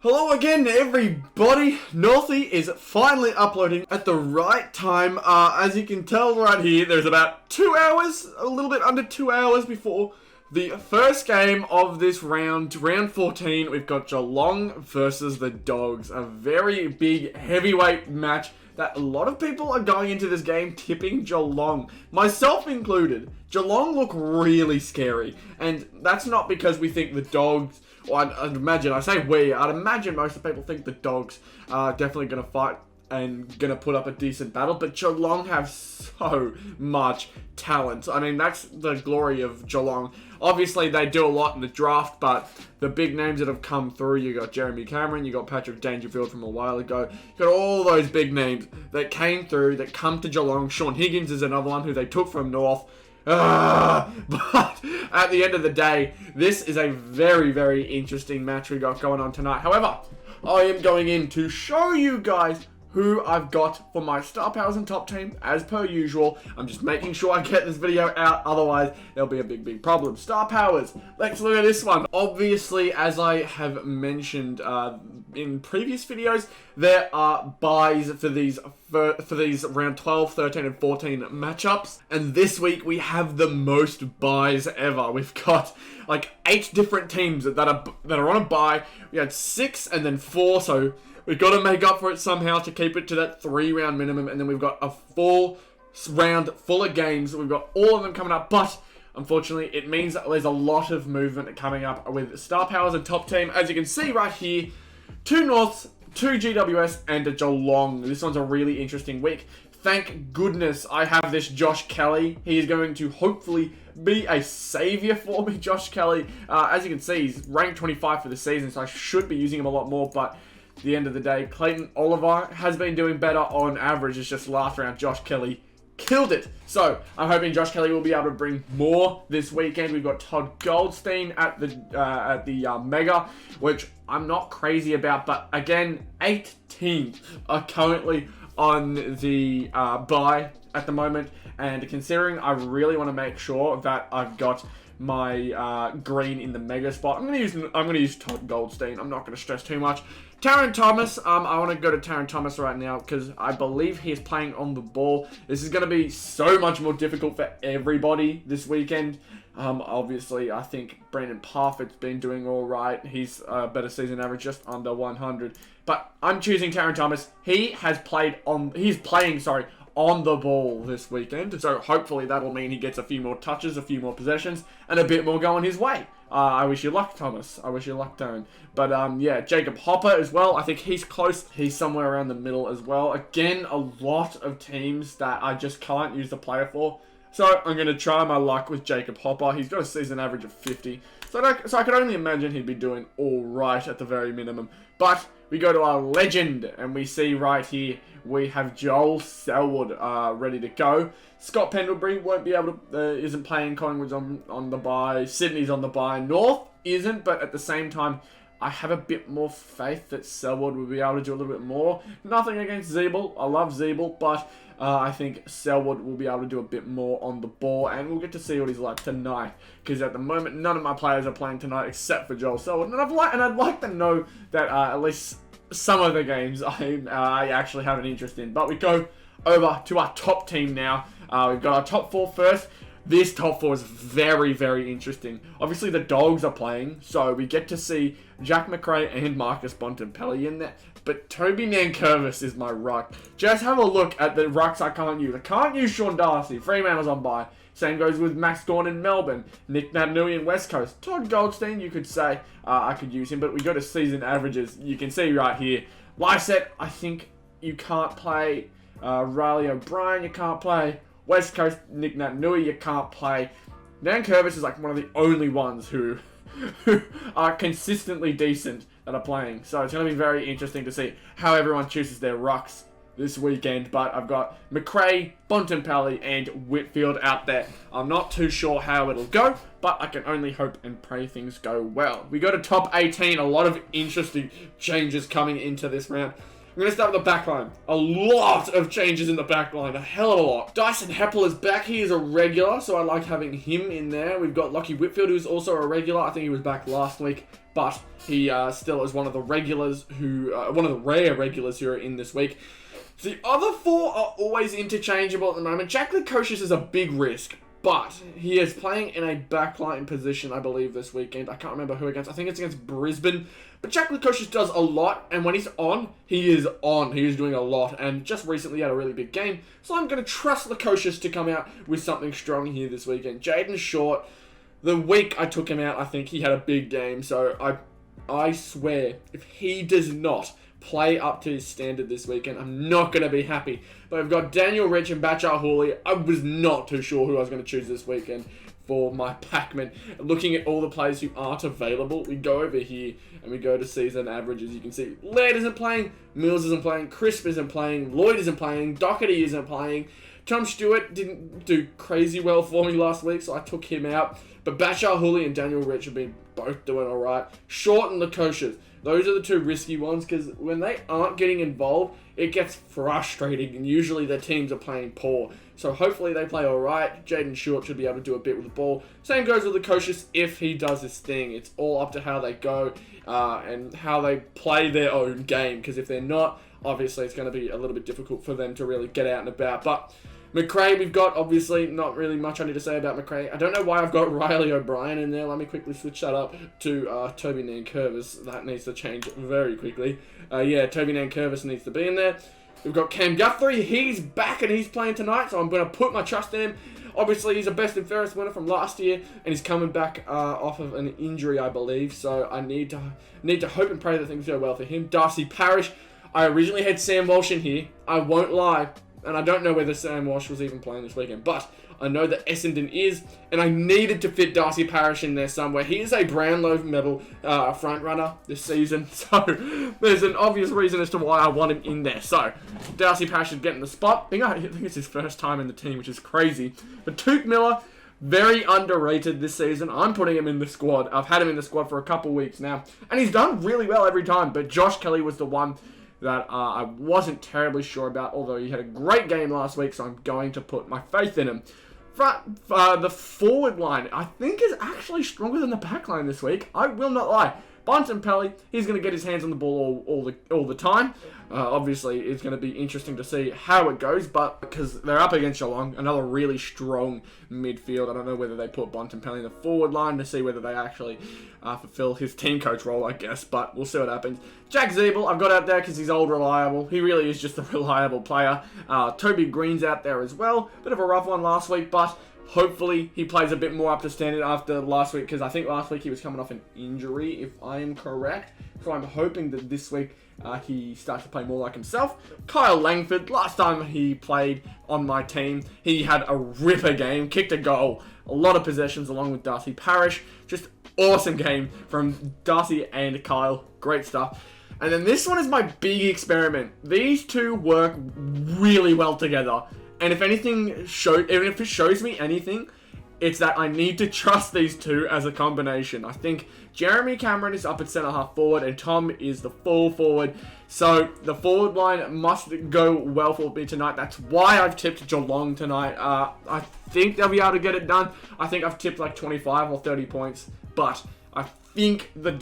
Hello again, everybody. Northy is finally uploading at the right time. As you can tell right here, there's about 2 hours, a little bit under 2 hours before the first game of this round 14. We've got Geelong versus the Dogs, a very big heavyweight match that a lot of people are going into this game tipping Geelong, myself included. Geelong look really scary, and that's not because we think the Dogs, well, I'd imagine most of the people think the Dogs are definitely going to fight and going to put up a decent battle, but Geelong have so much talent. I mean, that's the glory of Geelong. Obviously, they do a lot in the draft, but the big names that have come through, you got Jeremy Cameron, you got Patrick Dangerfield from a while ago, you got all those big names that came through, that come to Geelong. Sean Higgins is another one who they took from North. But at the end of the day, this is a very, very interesting match we got going on tonight. However, I am going in to show you guys who I've got for my Star Powers and Top Team, as per usual. I'm just making sure I get this video out, otherwise there'll be a big problem. Star Powers, let's look at this one. Obviously, as I have mentioned in previous videos, there are buys for these round 12, 13, and 14 matchups, and this week we have the most buys ever. We've got like 8 different teams that are on a buy. We had 6 and then 4, so we've got to make up for it somehow to keep it to that 3-round minimum, and then we've got a full round full of games. We've got all of them coming up, but unfortunately, it means that there's a lot of movement coming up with Star Powers and Top Team. As you can see right here, 2 Norths, 2 GWS, and a Geelong. This one's a really interesting week. Thank goodness I have this Josh Kelly. He is going to hopefully be a savior for me, Josh Kelly. As you can see, he's ranked 25 for the season, so I should be using him a lot more, but at the end of the day, Clayton Oliver has been doing better on average. It's just last round, Josh Kelly killed it. So I'm hoping Josh Kelly will be able to bring more this weekend. We've got Todd Goldstein at the Mega, which I'm not crazy about, but again, 8 teams are currently on the bye at the moment, and considering I really want to make sure that I've got my green in the Mega spot, I'm gonna use Todd Goldstein. I'm not gonna stress too much. Taron Thomas, I want to go to Taron Thomas right now because I believe he is playing on the ball. This is going to be so much more difficult for everybody this weekend. Obviously, I think Brandon Parfitt's been doing all right. He's a better season average, just under 100. But I'm choosing Taron Thomas. He's playing on the ball this weekend. So hopefully that'll mean he gets a few more touches, a few more possessions, and a bit more going his way. I wish you luck, Thomas. I wish you luck, Darren. But yeah, Jacob Hopper as well. I think he's close. He's somewhere around the middle as well. Again, a lot of teams that I just can't use the player for. So I'm going to try my luck with Jacob Hopper. He's got a season average of 50. So I could only imagine he'd be doing all right at the very minimum. But we go to our legend, and we see right here, we have Joel Selwood ready to go. Scott Pendlebury won't be able to, isn't playing. Collingwood's on the bye. Sydney's on the bye. North isn't, but at the same time, I have a bit more faith that Selwood will be able to do a little bit more. Nothing against Zeeble. I love Zeeble, but I think Selwood will be able to do a bit more on the ball, and we'll get to see what he's like tonight. Because at the moment, none of my players are playing tonight except for Joel Selwood, and I'd like to know that at least some of the games I actually have an interest in. But we go over to our top team now. We've got our top 4 first. This top 4 is very, very interesting. Obviously, the Dogs are playing, so we get to see Jack McRae and Marcus Bontempelli in there. But Toby Nankervis is my ruck. Just have a look at the rucks I can't use. I can't use Sean Darcy. Fremantle's on bye. Same goes with Max Gawn in Melbourne. Nick Naitanui in West Coast. Todd Goldstein, you could say I could use him, but we go to season averages. You can see right here. Lyset, I think you can't play. Riley O'Brien, you can't play. West Coast, Nick Naitanui, you can't play. Nankervis is like one of the only ones who are consistently decent that are playing. So it's going to be very interesting to see how everyone chooses their rucks this weekend. But I've got McRae, Bontempelli, and Whitfield out there. I'm not too sure how it'll go, but I can only hope and pray things go well. We go to top 18. A lot of interesting changes coming into this round. I'm going to start with the backline. A lot of changes in the backline. A hell of a lot. Dyson Heppel is back. He is a regular, so I like having him in there. We've got Lockie Whitfield, who's also a regular. I think he was back last week. but he still is one of the regulars one of the rare regulars who are in this week. The other 4 are always interchangeable at the moment. Jack Lukosius is a big risk, but he is playing in a backline position, I believe, this weekend. I can't remember who against. I think it's against Brisbane. But Jack Lukosius does a lot, and when he's on, he is on. He is doing a lot, and just recently had a really big game. So I'm going to trust Lukosius to come out with something strong here this weekend. Jaden Short, the week I took him out, I think he had a big game. So I swear, if he does not play up to his standard this weekend, I'm not going to be happy. But I've got Daniel Rich and Bachar Hooley. I was not too sure who I was going to choose this weekend for my packman. Looking at all the players who aren't available, we go over here and we go to season averages. You can see Laird isn't playing, Mills isn't playing, Crisp isn't playing, Lloyd isn't playing, Doherty isn't playing. Tom Stewart didn't do crazy well for me last week, so I took him out. But Bachar Hooley and Daniel Rich have been both doing alright. Short and Lukosius, those are the 2 risky ones, because when they aren't getting involved, it gets frustrating, and usually their teams are playing poor. So hopefully they play alright. Jaden Short should be able to do a bit with the ball. Same goes with Lukosius if he does his thing. It's all up to how they go and how they play their own game, because if they're not, obviously it's going to be a little bit difficult for them to really get out and about. But McRae, we've got, obviously, not really much I need to say about McRae. I don't know why I've got Riley O'Brien in there. Let me quickly switch that up to Toby Nankervis. That needs to change very quickly. Yeah, Toby Nankervis needs to be in there. We've got Cam Guthrie. He's back and he's playing tonight, so I'm going to put my trust in him. Obviously, he's a best and fairest winner from last year, and he's coming back off of an injury, I believe. So I need to hope and pray that things go well for him. Darcy Parish. I originally had Sam Walsh in here. I won't lie. And I don't know whether Sam Walsh was even playing this weekend, but I know that Essendon is, and I needed to fit Darcy Parish in there somewhere. He is a Brownlow medal front runner this season, so there's an obvious reason as to why I want him in there. So Darcy Parish is getting the spot. I think it's his first time in the team, which is crazy. But Touk Miller, very underrated this season. I'm putting him in the squad. I've had him in the squad for a couple weeks now, and he's done really well every time. But Josh Kelly was the one that I wasn't terribly sure about, although he had a great game last week, so I'm going to put my faith in him. The forward line, I think, is actually stronger than the back line this week. I will not lie. Bontempelli, he's going to get his hands on the ball all the time. Obviously, it's going to be interesting to see how it goes, but because they're up against Geelong, another really strong midfield. I don't know whether they put Bontempelli in the forward line to see whether they actually fulfill his team coach role, I guess, but we'll see what happens. Jack Zeeble, I've got out there because he's old reliable. He really is just a reliable player. Toby Green's out there as well. Bit of a rough one last week, but hopefully he plays a bit more up to standard after last week, because I think last week he was coming off an injury, if I am correct. So I'm hoping that this week he starts to play more like himself. Kyle Langford, last time he played on my team, he had a ripper game, kicked a goal, a lot of possessions along with Darcy Parish. Just awesome game from Darcy and Kyle. Great stuff. And then this one is my big experiment. These two work really well together. And if anything, even if it shows me anything, it's that I need to trust these two as a combination. I think Jeremy Cameron is up at centre-half forward and Tom is the full forward. So the forward line must go well for me tonight. That's why I've tipped Geelong tonight. I think they'll be able to get it done. I think I've tipped like 25 or 30 points. But I think the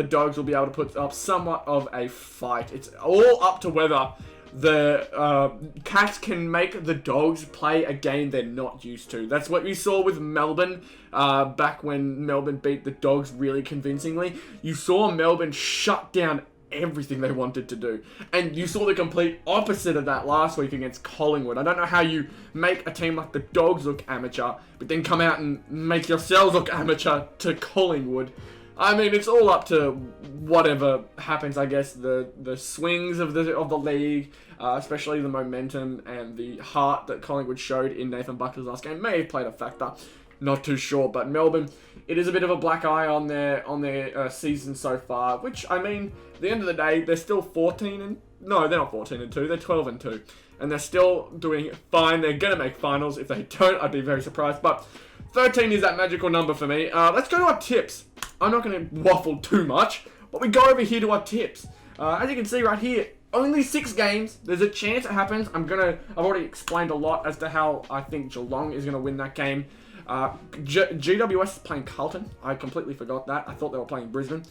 Dogs will be able to put up somewhat of a fight. It's all up to whether the Cats can make the Dogs play a game they're not used to. That's what we saw with Melbourne back when Melbourne beat the Dogs really convincingly. You saw Melbourne shut down everything they wanted to do. And you saw the complete opposite of that last week against Collingwood. I don't know how you make a team like the Dogs look amateur, but then come out and make yourselves look amateur to Collingwood. I mean, it's all up to whatever happens, I guess. The swings of the league, especially the momentum and the heart that Collingwood showed in Nathan Buckley's last game may have played a factor. Not too sure, but Melbourne, it is a bit of a black eye on their season so far. Which, I mean, at the end of the day, they're still 14 no, they're not 14-2. They're 12-2, and they're still doing fine. They're gonna make finals. If they don't, I'd be very surprised. But 13 is that magical number for me. Let's go to our tips. I'm not going to waffle too much, but we go over here to our tips. As you can see right here, only 6 games. There's a chance it happens. I've already explained a lot as to how I think Geelong is going to win that game. GWS is playing Carlton. I completely forgot that. I thought they were playing Brisbane.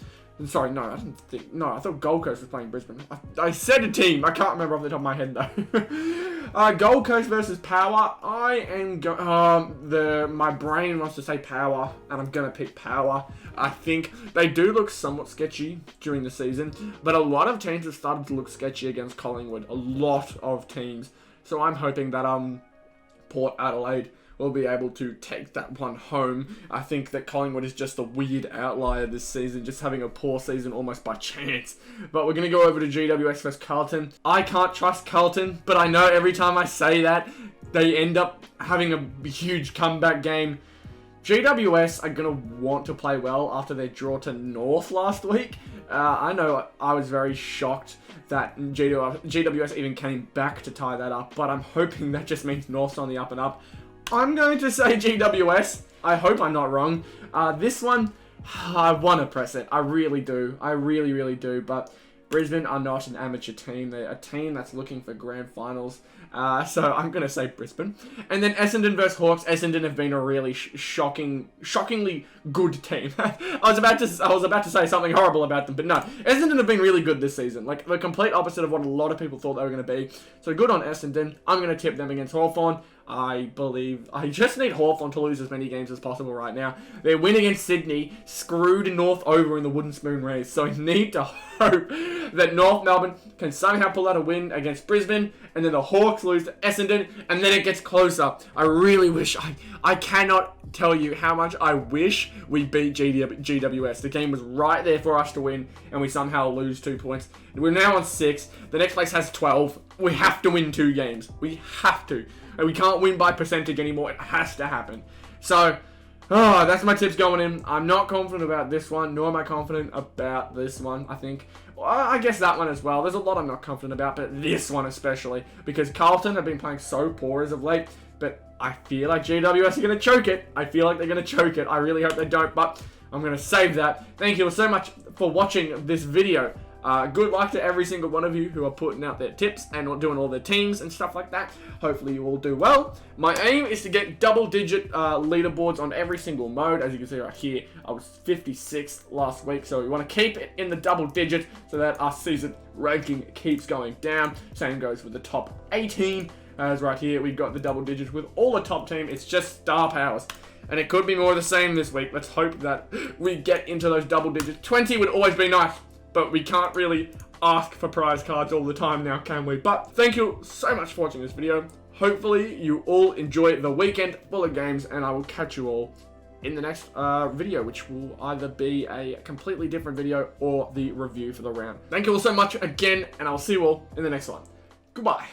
Sorry, no, I didn't think. No, I thought Gold Coast was playing Brisbane. I said a team. I can't remember off the top of my head though. Gold Coast versus Power. I am my brain wants to say Power, and I'm gonna pick Power. I think they do look somewhat sketchy during the season, but a lot of teams have started to look sketchy against Collingwood. A lot of teams. So I'm hoping that Port Adelaide will be able to take that one home. I think that Collingwood is just a weird outlier this season, just having a poor season almost by chance. But we're going to go over to GWS versus Carlton. I can't trust Carlton, but I know every time I say that, they end up having a huge comeback game. GWS are going to want to play well after their draw to North last week. I know I was very shocked that GWS even came back to tie that up, but I'm hoping that just means North's on the up and up. I'm going to say GWS. I hope I'm not wrong. This one, I want to press it. I really do. I really, really do. But Brisbane are not an amateur team. They're a team that's looking for grand finals. So I'm going to say Brisbane. And then Essendon versus Hawks. Essendon have been a really shockingly good team. I was about to say something horrible about them, but no. Essendon have been really good this season. Like, the complete opposite of what a lot of people thought they were going to be. So good on Essendon. I'm going to tip them against Hawthorn. I believe I just need Hawthorn to lose as many games as possible right now. Their win against Sydney screwed North over in the wooden spoon race, so I need to hope that North Melbourne can somehow pull out a win against Brisbane, and then the Hawks lose to Essendon, and then it gets closer. I really wish, I cannot tell you how much I wish we beat GWS. The game was right there for us to win, and we somehow lose 2 points. We're now on 6. The next place has 12. We have to win 2 games. We have to. And we can't win by percentage anymore. It has to happen. So, that's my tips going in. I'm not confident about this one, nor am I confident about this one, I think. Well, I guess that one as well. There's a lot I'm not confident about, but this one especially. Because Carlton have been playing so poor as of late. But I feel like GWS are going to choke it. I feel like they're going to choke it. I really hope they don't, but I'm going to save that. Thank you so much for watching this video. Good luck to every single one of you who are putting out their tips and doing all their teams and stuff like that. Hopefully you all do well. My aim is to get double-digit leaderboards on every single mode. As you can see right here, I was 56th last week, so we want to keep it in the double digits so that our season ranking keeps going down. Same goes with the top 18. As right here, we've got the double digits with all the top team. It's just star powers. And it could be more of the same this week. Let's hope that we get into those double digits. 20 would always be nice. But we can't really ask for prize cards all the time now, can we? But thank you so much for watching this video. Hopefully you all enjoy the weekend full of games, and I will catch you all in the next video, which will either be a completely different video or the review for the round. Thank you all so much again, and I'll see you all in the next one. Goodbye.